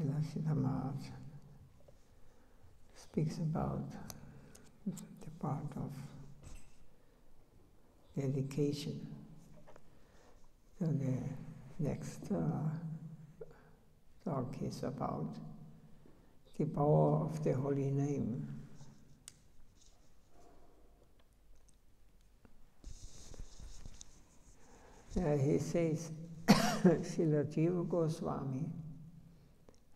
Srila Maharaj speaks about the part of dedication. So the next talk is about the power of the holy name. He says, Srila Jiva Goswami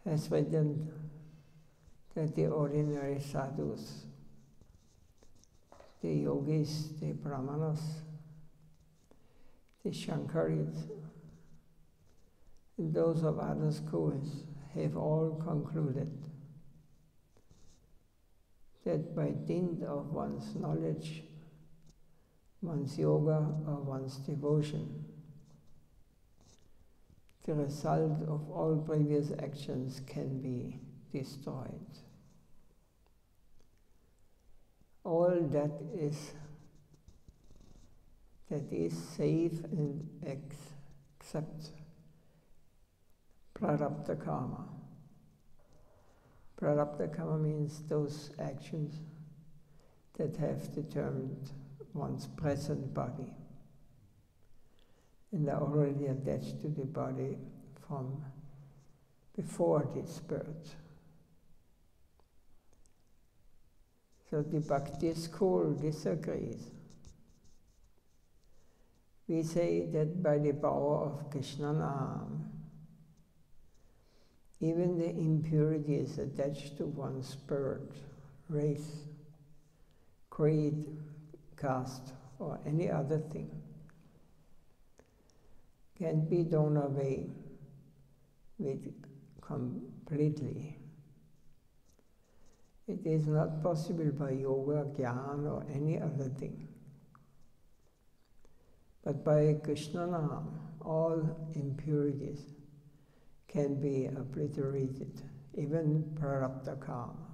has written that the ordinary sadhus, the yogis, the brahmanas, the shankaris, and those of other schools have all concluded that by dint of one's knowledge, one's yoga, or one's devotion, the result of all previous actions can be destroyed. All that is safe and except Prarabdha karma. Prarabdha karma means those actions that have determined one's present body and are already attached to the body from before this birth. So the Bhakti school disagrees. We say that by the power of Krishna Name, even the impurities attached to one's birth, race, creed, caste, or any other thing can be done away with completely. It is not possible by yoga, jnana, or any other thing. But by Krishna Name, all impurities can be obliterated, even Prarabdha karma.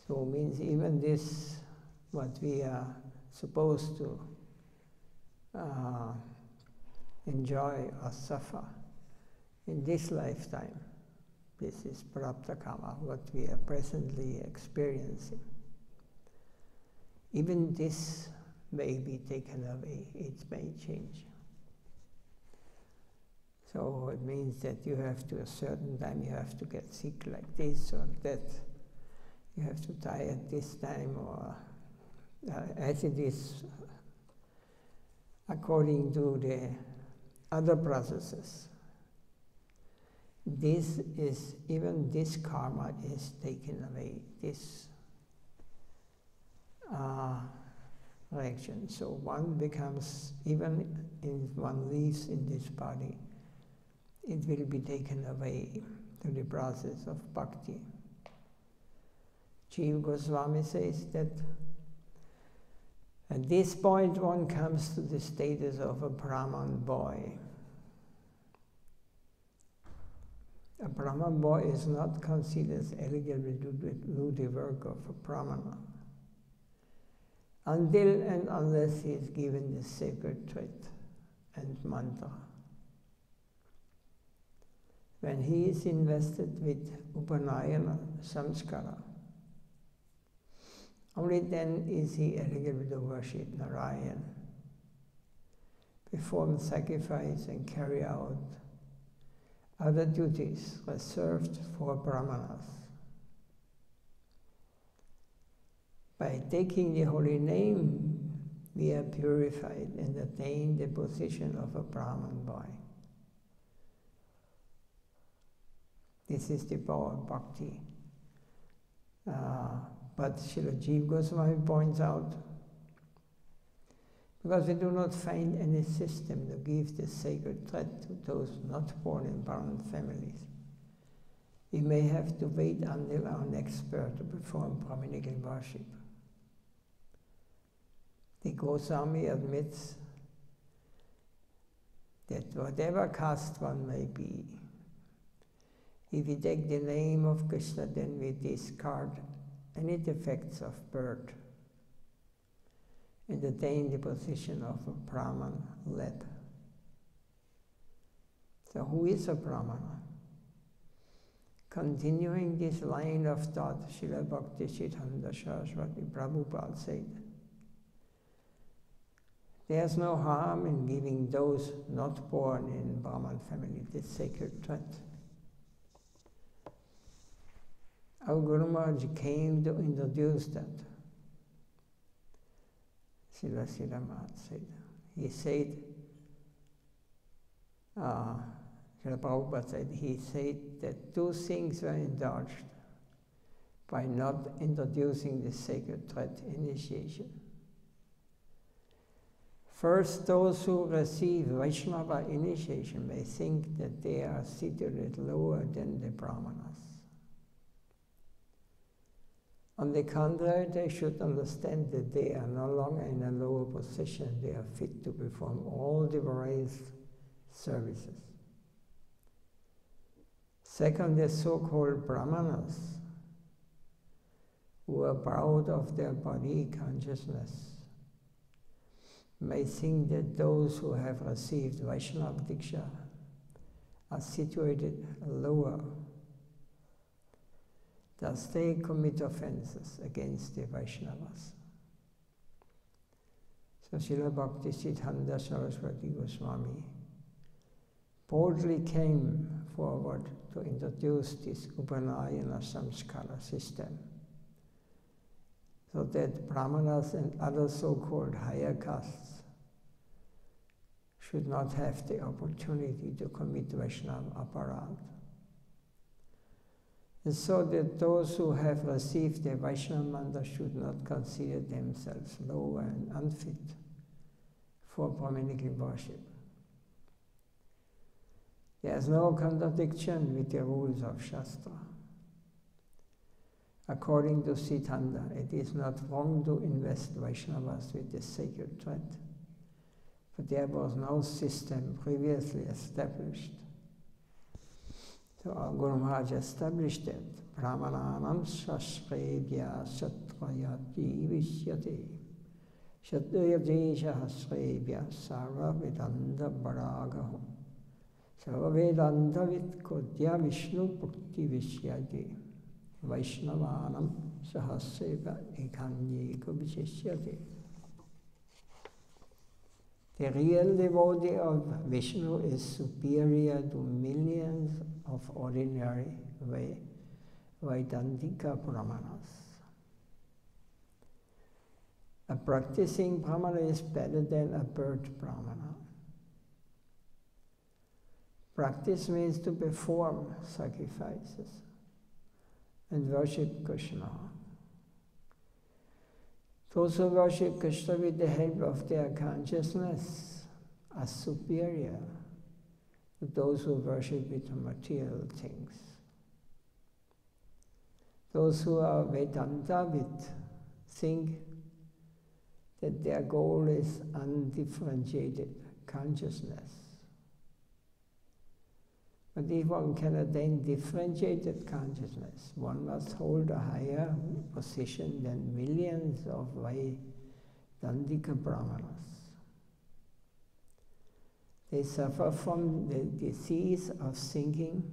So it means even this, what we are supposed to enjoy or suffer in this lifetime, this is Prarabdha karma, what we are presently experiencing. Even this may be taken away, it may change. So it means that you have to, a certain time, you have to get sick like this or that. You have to die at this time, or as it is according to the other processes. This is, even this karma is taken away, this reaction. So one becomes, even if one lives in this body, it will be taken away through the process of bhakti. Jiva Goswami says that at this point one comes to the status of a Brahman boy. A Brahman boy is not considered eligible to do the work of a Brahmana until and unless he is given the sacred thread and mantra. When he is invested with Upanayana Samskara, only then is he eligible to worship Narayan, perform sacrifice and carry out other duties reserved for Brahmanas. By taking the holy name, we are purified and attain the position of a Brahman boy. This is the power of bhakti. But Srila Jiva Goswami points out, because we do not find any system to give the sacred thread to those not born in Brahmin families, we may have to wait until our next birth to perform Brahminical worship. The Goswami admits that whatever caste one may be, if we take the name of Krishna, then we discard any defects of birth and attain the position of a Brahman led. So who is a Brahmana? Continuing this line of thought, Srila Bhakti Siddhanta Saraswati Prabhupada said, there's no harm in giving those not born in Brahman family the sacred thread. Our Guru Maharaj came to introduce that. Srila Srila Maharaj said. He said, Srila Prabhupada said, he said that two things were indulged by not introducing the sacred thread initiation. First, those who receive Vaishnava initiation may think that they are situated lower than the Brahmanas. On the contrary, they should understand that they are no longer in a lower position. They are fit to perform all the various services. Second, the so-called Brahmanas, who are proud of their body consciousness, may think that those who have received Vaishnava Diksha are situated lower. Thus they commit offenses against the Vaishnavas. So Srila Bhakti Siddhanta Saraswati Goswami boldly came forward to introduce this Upanayana Samskara system, so that Brahmanas and other so-called higher castes should not have the opportunity to commit Vaishnava aparadha. And so that those who have received the Vaishnava mantra should not consider themselves lower and unfit for Brahminical worship. There is no contradiction with the rules of Shastra. According to Siddhanta, it is not wrong to invest Vaishnavas with the sacred thread, but there was no system previously established. So our Guru Maharaj established that Brahmananam Shastrebhya Satvayati Vishyate Satvayadesha Hasrebhya Sarva Vedanta Baragaho Sarva Vedanta Vitkodya Vishnu Bhakti Vishyate Vaishnavanam Sahasreva Ekanyeko Vishyate. The real devotee of Vishnu is superior to millions of ordinary Vedantika Brahmanas. A practicing Brahmana is better than a bird Brahmana. Practice means to perform sacrifices and worship Krishna. Those who worship Krishna with the help of their consciousness are superior to those who worship with material things. Those who are Vedanta-vid think that their goal is undifferentiated consciousness. But if one can attain differentiated consciousness, one must hold a higher position than millions of Vedantika Brahmanas. They suffer from the disease of thinking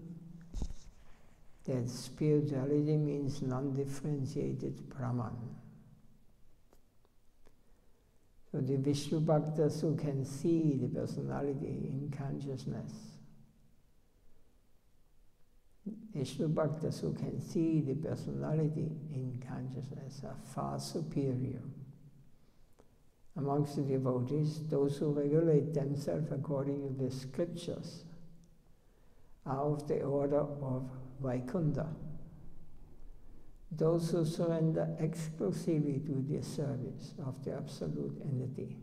that spirituality means non-differentiated Brahman. So the Vishnu Bhaktas who can see the personality in consciousness, Vishnu Bhaktas who can see the personality in consciousness are far superior. Amongst the devotees, those who regulate themselves according to the scriptures are of the order of Vaikunta. Those who surrender exclusively to the service of the Absolute Entity,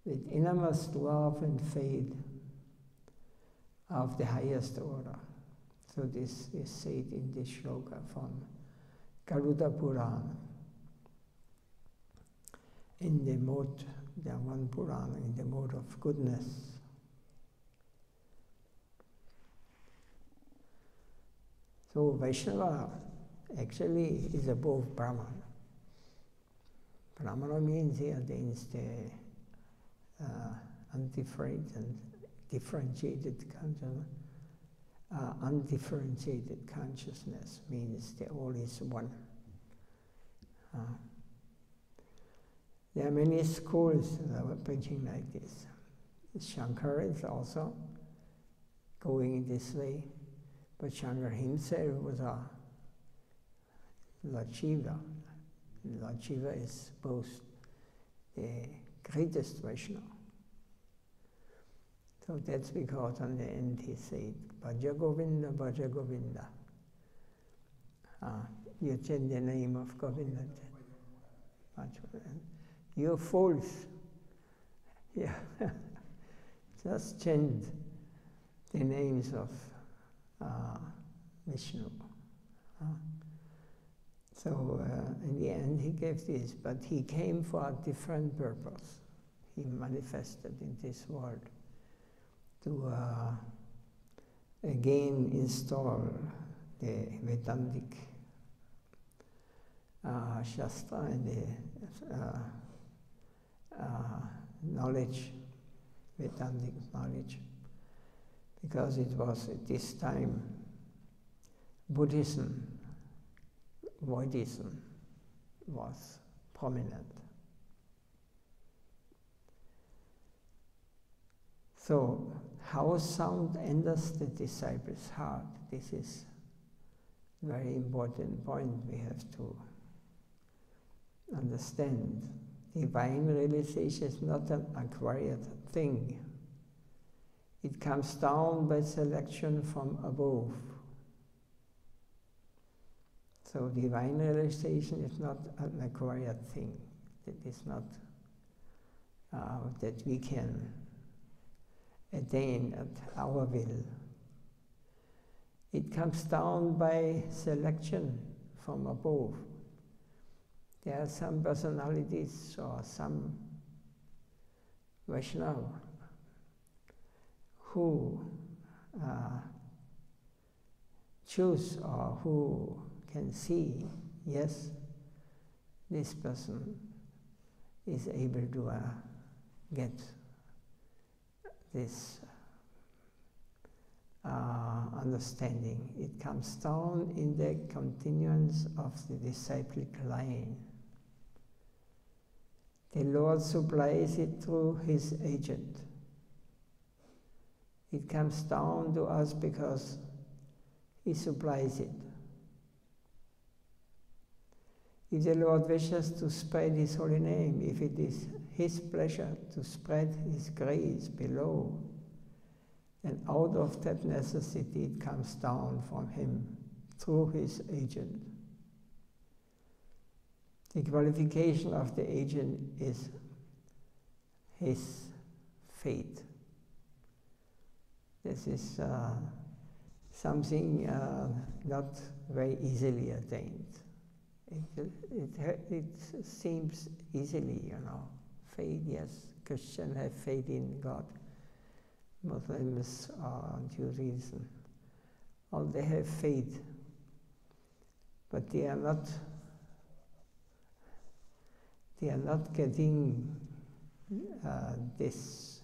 with innermost love and faith, are of the highest order. So this is said in this shloka from Garuda Purana. In the mode, the one Purana, in the mode of goodness. So Vaishnava actually is above Brahmana. Brahmana means here the undifferentiated and differentiated consciousness. undifferentiated consciousness, means the all is one. There are many schools that are preaching like this. Shankar is also going this way, but Shankar himself was a Lord Shiva. Lord Shiva is both the greatest Vaishnava. So that's because on the end he said, Bhaja Govinda, Bhaja Govinda. You chant the name of Govinda. You fools. Yeah. Just chant the names of Vishnu. So in the end he gave this, but he came for a different purpose. He manifested in this world to again install the Vedantic Shastra and the knowledge, Vedantic knowledge, because it was at this time Buddhism, Vaidism was prominent. So, how sound enters the disciple's heart? This is a very important point we have to understand. Divine realization is not an acquired thing. It comes down by selection from above. So divine realization is not an acquired thing. It is not that we can attain at our will. It comes down by selection from above. There are some personalities or some Vaishnava who choose or who can see, yes, this person is able to get this understanding. It comes down in the continuance of the disciplic line. The Lord supplies it through His agent. It comes down to us because He supplies it. If the Lord wishes to spread His holy name, if it is His pleasure to spread His grace below, then out of that necessity it comes down from Him through His agent. The qualification of the agent is his fate. This is something not very easily attained. It seems easily, you know. Faith, yes, Christians have faith in God. Muslims or Judaism, all they have faith, but they are not getting this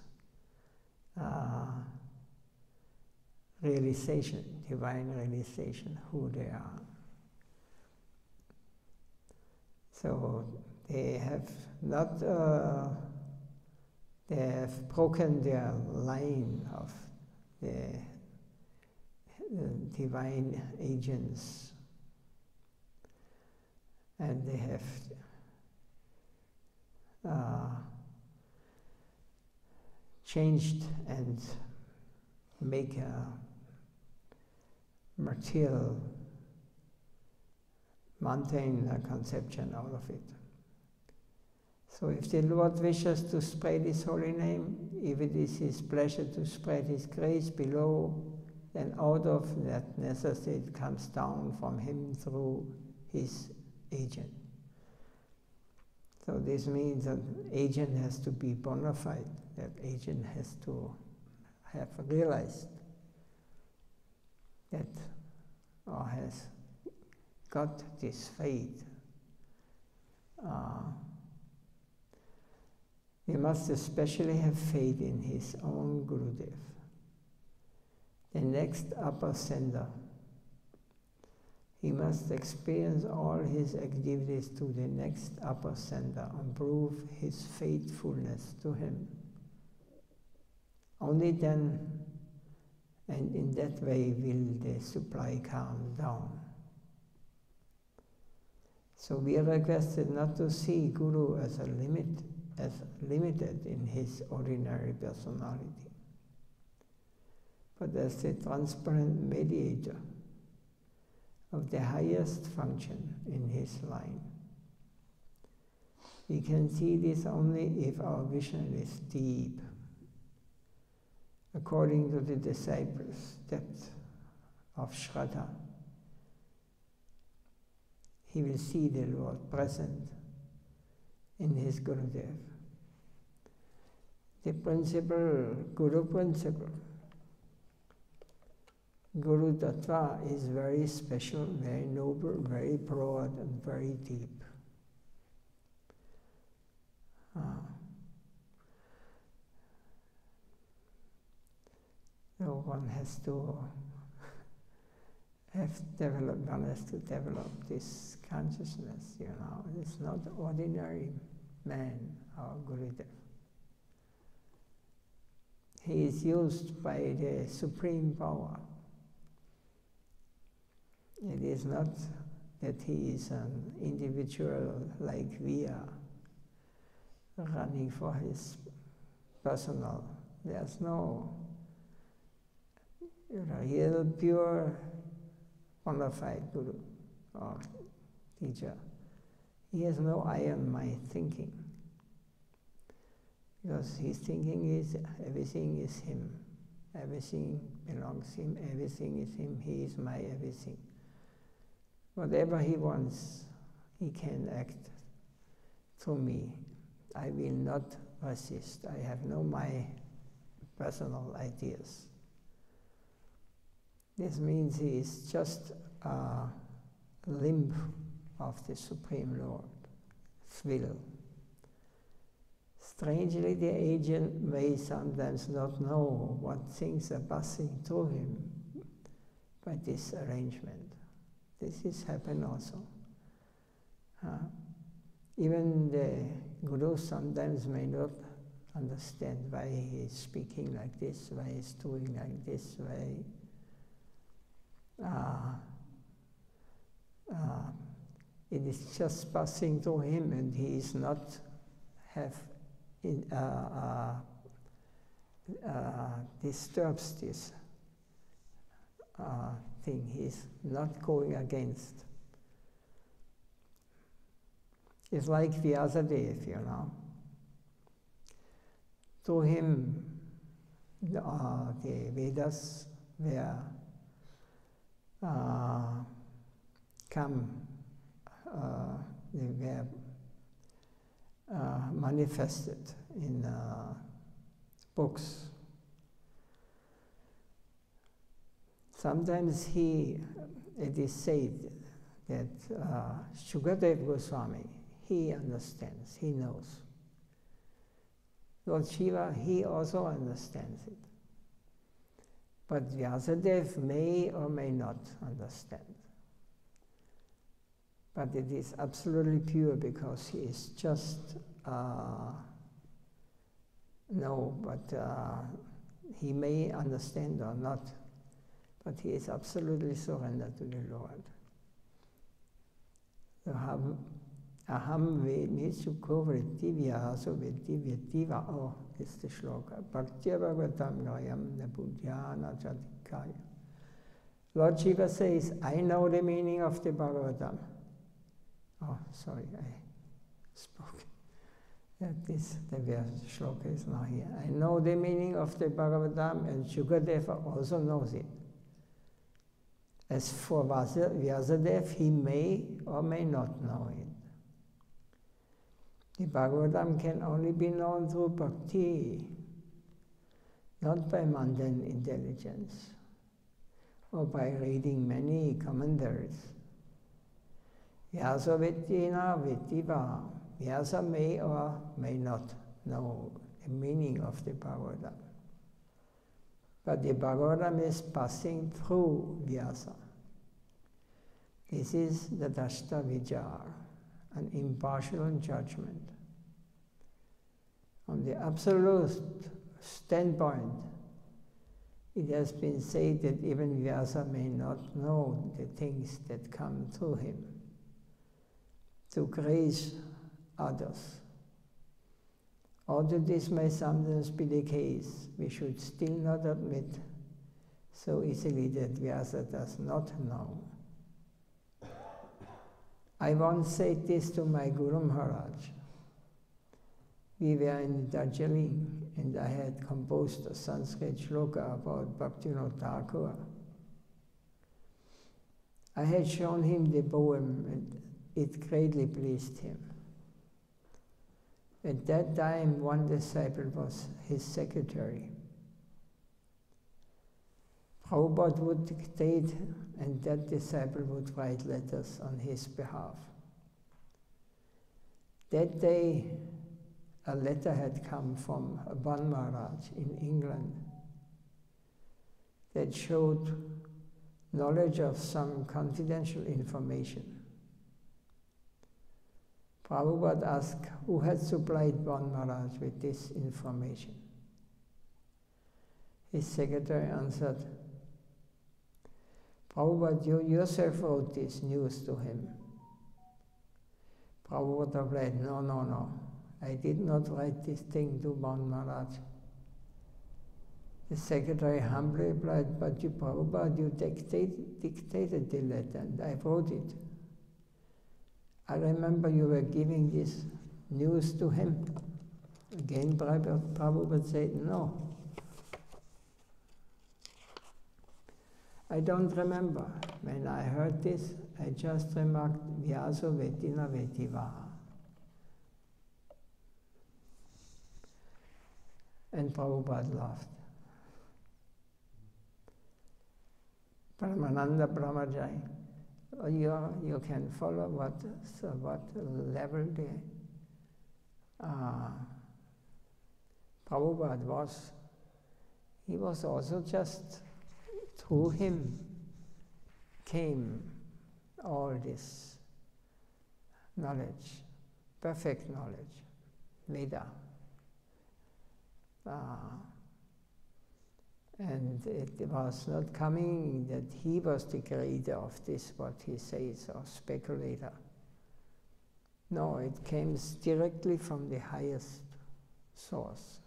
realization, divine realization, who they are. So they have not, they have broken their line of the divine agents, and they have changed and make a material, mundane conception out of it. So if the Lord wishes to spread His holy name, if it is His pleasure to spread His grace below, then out of that necessity it comes down from Him through His agent. So this means that agent has to be bona fide, that agent has to have realized that, or has got this faith. He must especially have faith in his own Gurudev. the next upper sender. He must experience all his activities to the next upper sender and prove his faithfulness to him. Only then, and in that way, will the supply calm down. So we are requested not to see Guru as limited in his ordinary personality, but as the transparent mediator of the highest function in his line. We can see this only if our vision is deep, according to the disciples' depth of Shraddha. He will see the Lord present in his Gurudev. The principle, Guru principle, Guru Tattva is very special, very noble, very broad, and very deep. So one has to one has to develop this consciousness, you know. It's not ordinary man, our Gurudev. He is used by the supreme power. It is not that he is an individual like we are, running for his personal. There's no, he is a pure, bona fide Guru or teacher. He has no I and my thinking, because his thinking is everything is him. Everything belongs to him, everything is him, he is my everything. Whatever he wants, he can act through me. I will not resist. I have no my personal ideas. This means he is just a limb of the Supreme Lord's will. Strangely, the agent may sometimes not know what things are passing through him by this arrangement. This is happened also. Even the Guru sometimes may not understand why he is speaking like this, why he is doing like this, why it is just passing through him, and he is not disturbs this thing. He is not going against. It's like Vyasadeva, you know. To him, the Vedas were they were manifested in books. Sometimes it is said that Shukadeva Goswami, he understands, he knows. Lord Shiva, he also understands it. But Vyasadeva may or may not understand. But it is absolutely pure, because he is just, he may understand or not, but he is absolutely surrendered to the Lord. Aham vedmi sukho vritti vyaso veddi vyativa. Oh, this is the shloka. Bhaktiya bhagavatam gayam nebuddhyana jatikaya. Lord Shiva says, I know the meaning of the Bhagavatam. Oh, sorry, I spoke. The shloka is not here. I know the meaning of the Bhagavatam, and Shukadeva also knows it. As for Vyasadeva, he may or may not know it. The Bhagavatam can only be known through bhakti, not by mundane intelligence, or by reading many commentaries. Vyasa Vittina Vittiva. Vyasa may or may not know the meaning of the Bhagavatam. But the Bhagavatam is passing through Vyasa. This is the Dashta Vijar, an impartial judgment. On the absolute standpoint, it has been said that even Vyasa may not know the things that come through him to grace others. Although this may sometimes be the case, we should still not admit so easily that Vyasa does not know. I once said this to my Guru Maharaj. We were in Darjeeling and I had composed a Sanskrit shloka about Bhakti Thakur. I had shown him the poem and it greatly pleased him. At that time, one disciple was his secretary. Prabhupada would dictate and that disciple would write letters on his behalf. That day, a letter had come from one Maharaj in England that showed knowledge of some confidential information. Prabhupada asked who had supplied one Maharaj with this information. His secretary answered, Prabhupada, you yourself wrote this news to him. Prabhupada replied, no. I did not write this thing to one Maharaj. The secretary humbly replied, but you, Prabhupada, you dictated the letter and I wrote it. I remember you were giving this news to him. Again, Prabhupada said, no. I don't remember. When I heard this, I just remarked, Vyaso Vetina Vetiva. And Prabhupada laughed. Paramananda Brahmajai, you can follow what level the Prabhupada was. He was also just, through him came all this knowledge, perfect knowledge, Veda. And it was not coming that he was the creator of this, what he says, or speculator. No, it came directly from the highest source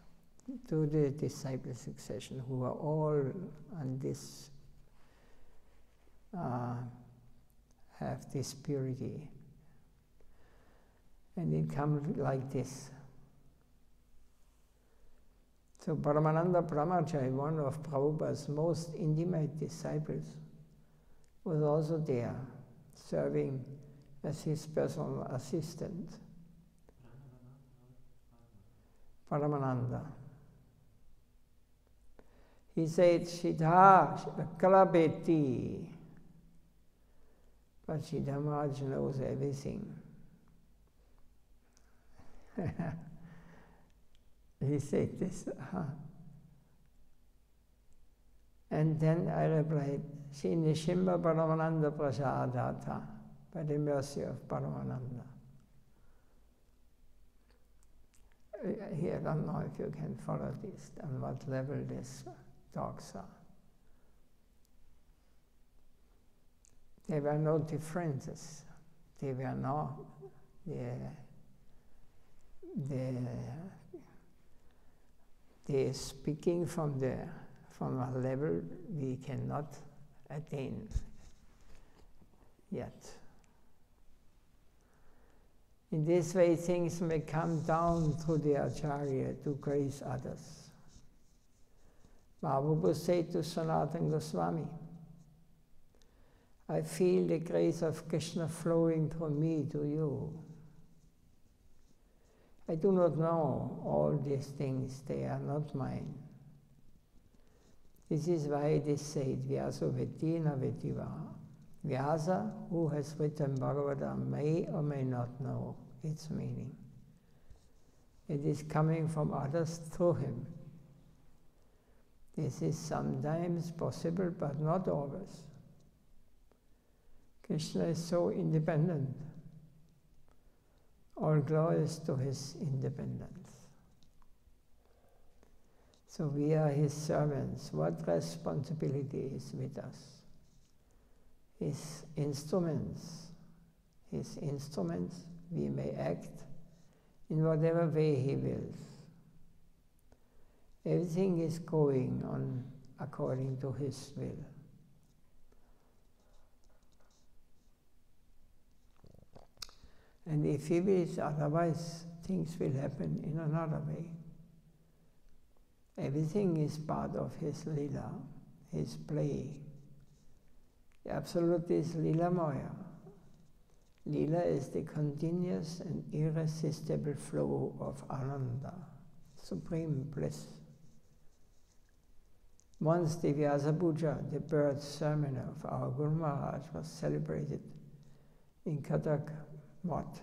to the disciple succession, who are all on this, have this purity. And it comes like this. So Paramananda Brahmachari, one of Prabhupada's most intimate disciples, was also there, serving as his personal assistant. Paramananda. He said, Siddha Kalabeti. But Siddha Maharaj knows everything. He said this. And then I replied, Sri Nishimba Paramananda Prasadata, by the mercy of Paramananda. Here, I don't know if you can follow this, on what level these talks are. There were no differences. There were no, they're speaking from a level we cannot attain yet. In this way, things may come down through the Acharya to grace others. Mahaprabhu said to Sanatana Goswami, I feel the grace of Krishna flowing through me to you. I do not know all these things, they are not mine. This is why it is said, Vyaso Vetina Vetiva. Vyasa, who has written Bhagavatam, may or may not know its meaning. It is coming from others through him. This is sometimes possible, but not always. Krishna is so independent. All glories to his independence. So we are his servants. What responsibility is with us? His instruments. His instruments, we may act in whatever way he wills. Everything is going on according to his will. And if he wills otherwise, things will happen in another way. Everything is part of his lila, his play. The absolute is lila maya. Lila is the continuous and irresistible flow of ananda, supreme bliss. Once the Vyasa Puja, the birth ceremony of our Guru Maharaj, was celebrated in Cuttack Math.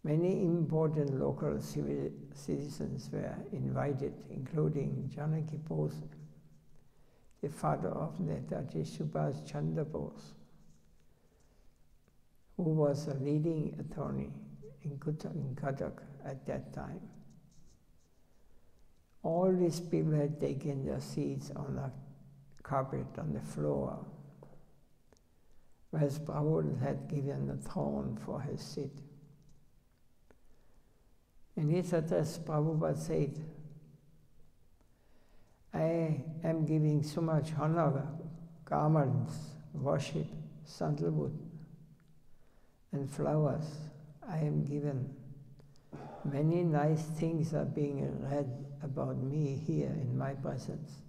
Many important local citizens were invited, including Janaki Bose, the father of Netaji Subhash Chandra Bose, who was a leading attorney in Cuttack at that time. All these people had taken their seats on a carpet on the floor, whereas Prabhupada had given a throne for his seat. In his address, Prabhupada said, I am giving so much honor, garments, worship, sandalwood, and flowers. I am given. Many nice things are being read about me here in my presence.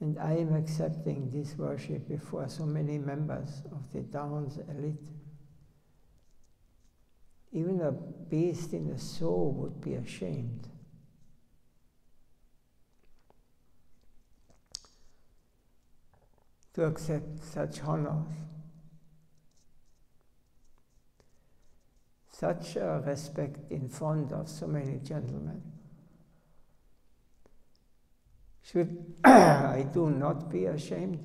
And I am accepting this worship before so many members of the town's elite. Even a beast in the soul would be ashamed. To accept such honors. Such respect in front of so many gentlemen. Should I do not be ashamed?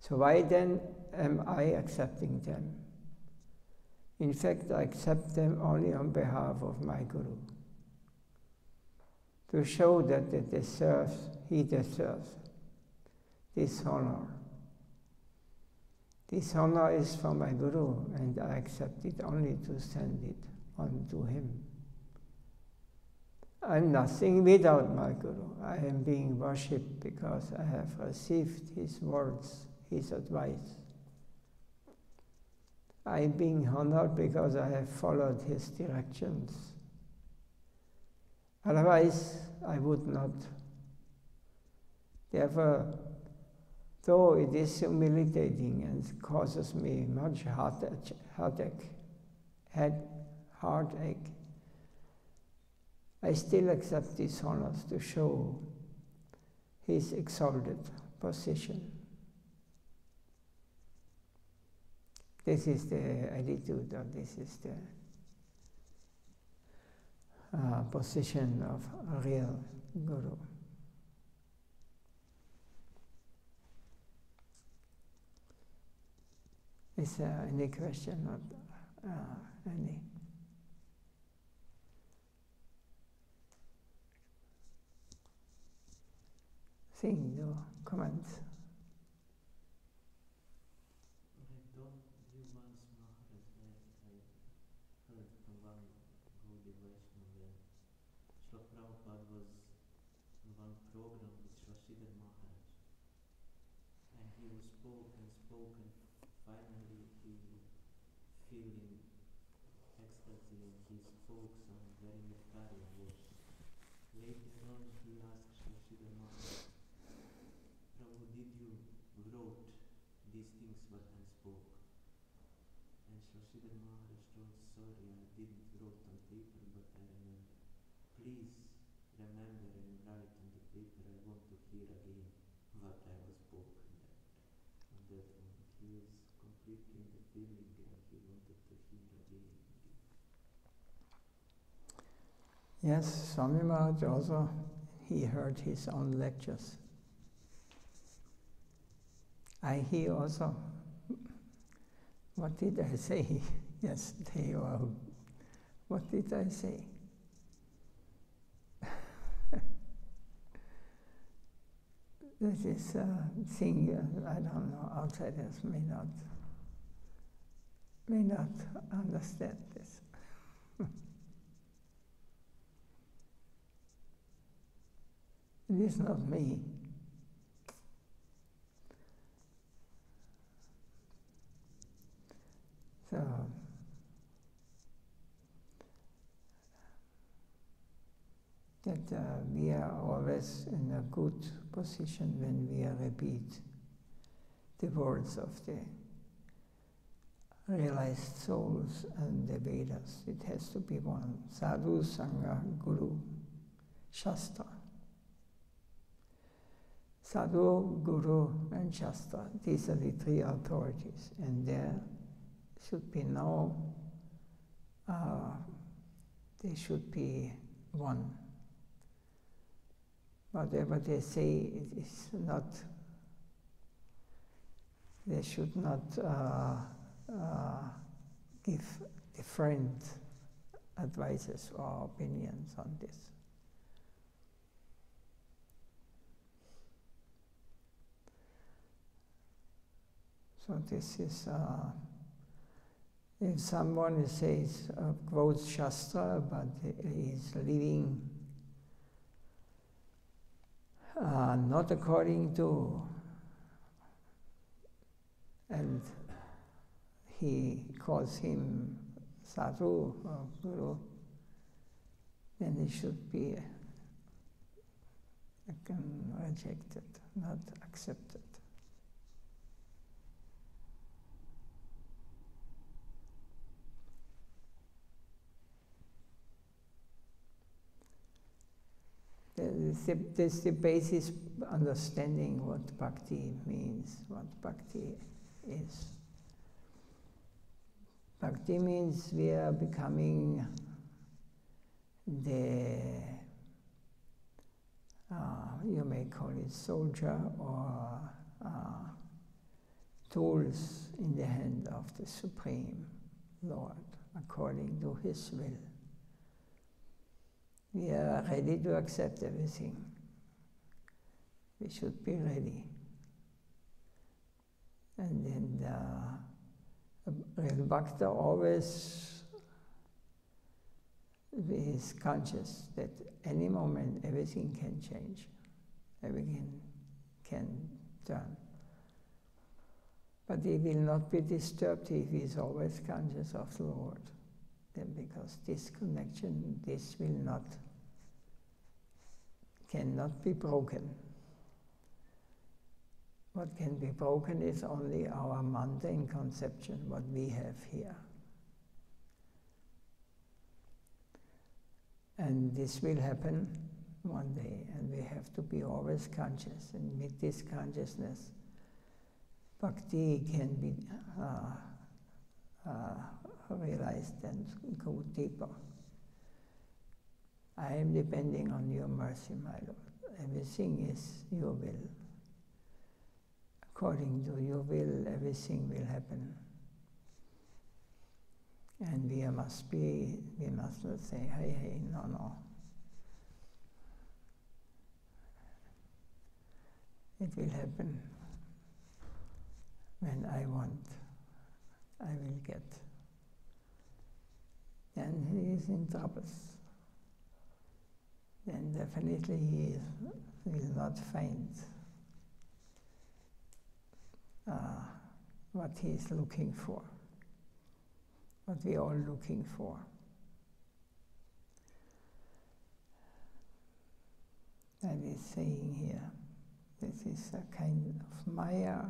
So why then am I accepting them? In fact, I accept them only on behalf of my Guru, to show that he deserves this honor. This honor is from my Guru, and I accept it only to send it on to him. I am nothing without my Guru. I am being worshipped because I have received his words, his advice. I am being honored because I have followed his directions. Otherwise, I would not. Therefore, though it is humiliating and causes me much heartache, I still accept these honors to show his exalted position. This is the attitude, or this is the position of a real Guru. Is there any question? Any? Thing, no comments? I told you once, Maharaj, I heard from one Gaudiya Vaishnava, Srila Prabhupada was in one program with Srila Maharaj, and he spoke and spoke, and finally he feeling ecstasy, and he spoke some very nectarian words. Later on he asked Srila Maharaj, Prabhu, did you wrote these things what I spoke? And Srila Maharaj told, sorry, I didn't wrote on paper, but I remember. Please remember and write on the paper. I want to hear again what I was spoken there. On that one, he was completely in the feeling, and he wanted to hear again. Yes, Swami Maharaj also, he heard his own lectures. He also, what did I say yesterday, or what did I say? This is a thing, I don't know, outsiders may not understand this. It is not me. So, that we are always in a good position when we repeat the words of the realized souls and the Vedas. It has to be one. Sadhu, Sangha, Guru, Shastra. Sadhu, Guru, and Shastra. These are the three authorities. And there should be no, they should be one. Whatever they say, it is not, they should not give different advices or opinions on this. So this is, if someone says, quotes Shastra, but is living not according to, and he calls him Sadhu or Guru, then he should be rejected, not accepted. This is the basis understanding what Bhakti means, what Bhakti is. Bhakti means we are becoming the, you may call it soldier or tools in the hand of the Supreme Lord, according to His will. We are ready to accept everything. We should be ready. And then real Bhakta always is conscious that any moment everything can change, everything can turn. But he will not be disturbed if he is always conscious of the Lord. Then because this connection, this will not, cannot be broken. What can be broken is only our mundane conception, what we have here. And this will happen one day, and we have to be always conscious. And with this consciousness, Bhakti can be realized and go deeper. I am depending on your mercy, my Lord. Everything is your will. According to your will, everything will happen. And we must not say, hey, no. It will happen when I want, I will get. Then he is in troubles. Then definitely he will not find what he is looking for, what we are all looking for. That is saying here, this is a kind of Maya.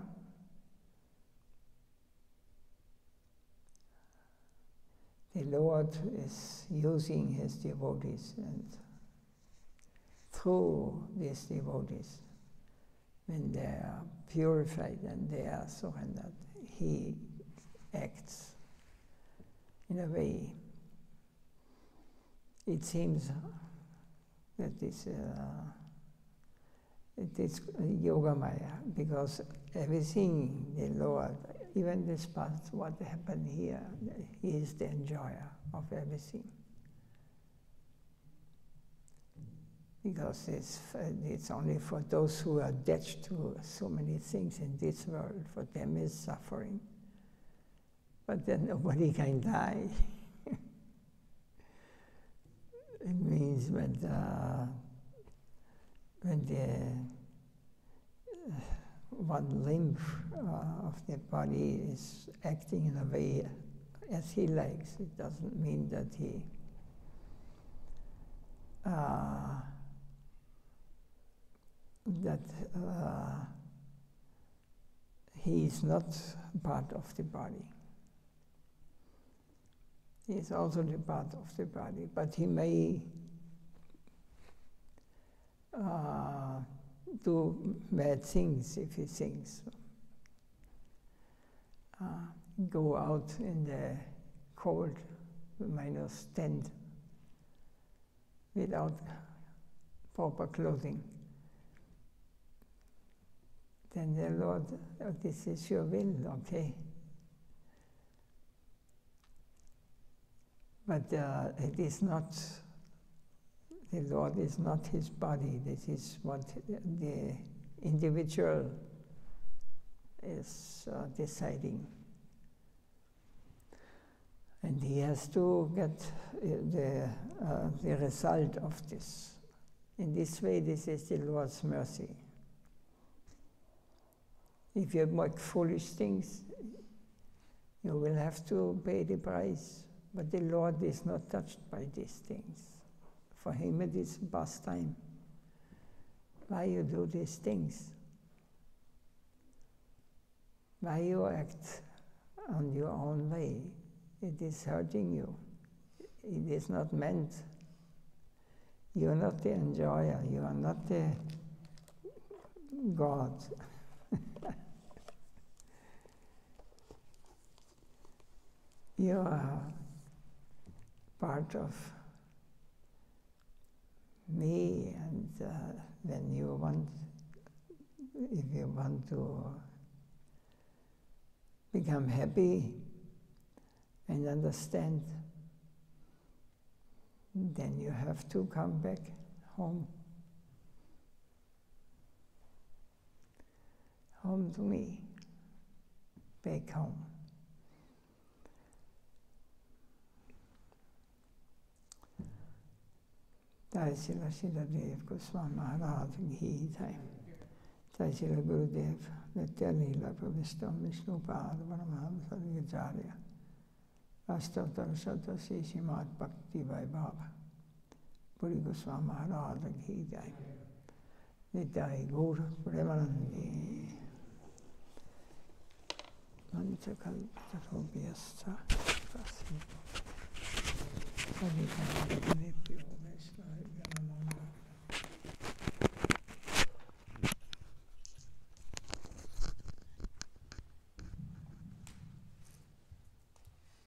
The Lord is using His devotees, and through these devotees, when they are purified and they are surrendered, He acts in a way. It seems That is, it is Yoga Maya, because everything the Lord, even this past, what happened here, He is the enjoyer of everything. Because it's only for those who are attached to so many things in this world, for them is suffering. But then nobody can die. It means when the one limb of the body is acting in a way as he likes, it doesn't mean that he is not part of the body. He is also the part of the body, but he may do bad things if he thinks. Go out in the cold, -10, without proper clothing. Then the Lord, this is your will, okay? But it is not, the Lord is not his body. This is what the individual is deciding. And he has to get the result of this. In this way, this is the Lord's mercy. If you make foolish things, you will have to pay the price. But the Lord is not touched by these things. For him it is pastime. Why you do these things? Why you act on your own way? It is hurting you. It is not meant. You are not the enjoyer. You are not the God. You are part of me, and when you want, if you want to become happy and understand, then you have to come back home. Home to me. Back home. Jai Srila Sriladev Goswami Maharaj Ki Jai. Jai Srila Gurudev Nitya Leela Pravishtam Vishnupad Paramahamsa Acharya Ashtavar Shata Srimad Bhakti Vaibhava Puri Goswami Maharaj Ki Jai. Nitai Gaur Premanandi Manchakal Tatobhyasta Prasad